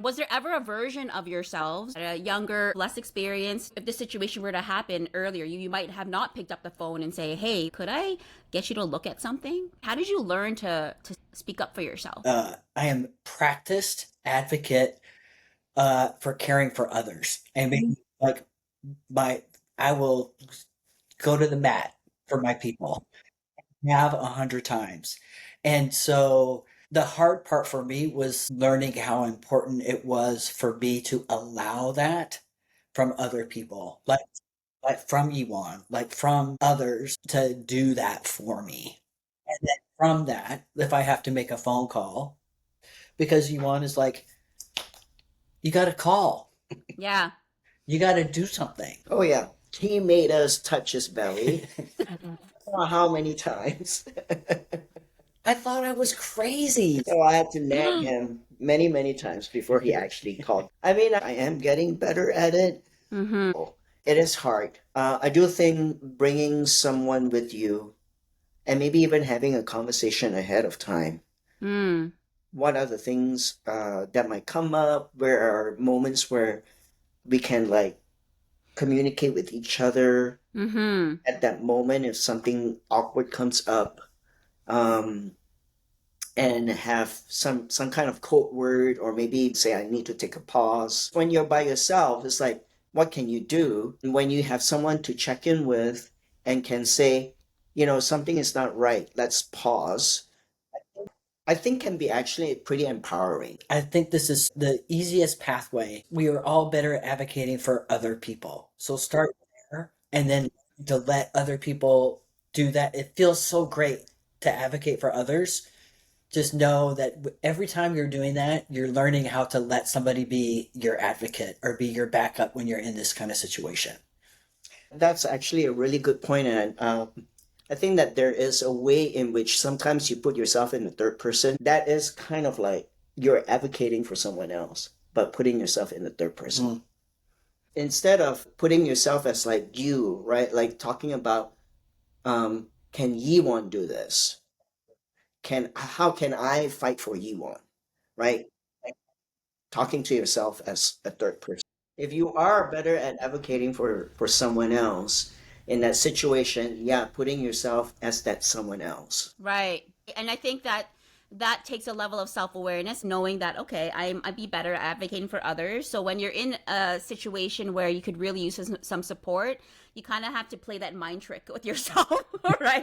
Was there ever a version of yourselves, a younger, less experienced, if this situation were to happen earlier, you might have not picked up the phone and say, hey, could I get you to look at something? How did you learn to speak up for yourself? I am practiced advocate for caring for others. I mean, like my, I will go to the mat for my people. Have 100 times. And so the hard part for me was learning how important it was for me to allow that from other people, like from Iwan, like from others to do that for me. And then from that, if I have to make a phone call, because Iwan is like, you got to call, Yeah. you got to do something. Oh yeah, he made us touch his belly. How many times? I thought I was crazy. So I had to nag him many, many times before he actually called. I mean, I am getting better at it. Mm-hmm. It is hard. I do think bringing someone with you and maybe even having a conversation ahead of time. Mm. What are the things that might come up? Where are moments where we can like communicate with each other Mm-hmm. at that moment if something awkward comes up? Um, and have some kind of code word, or maybe say I need to take a pause. When you're by yourself, it's like what can you do? And when you have someone to check in with and can say, something is not right, let's pause, I think can be actually pretty empowering. I think this is the easiest pathway. We are all better at advocating for other people. So start there and then to let other people do that. It feels so great to advocate for others. Just know that every time you're doing that, you're learning how to let somebody be your advocate or be your backup when you're in this kind of situation. That's actually a really good point, and I think that there is a way in which sometimes you put yourself in the third person. That is kind of like you're advocating for someone else, but putting yourself in the third person. Mm. Instead of putting yourself as like you, right? Like talking about, can Yiwon do this? How can I fight for Yiwon, right? Like talking to yourself as a third person. If you are better at advocating for someone else in that situation, yeah, putting yourself as that someone else. Right. And I think that that takes a level of self-awareness, knowing that, okay, I'd be better at advocating for others. So when you're in a situation where you could really use some support, you kind of have to play that mind trick with yourself, right?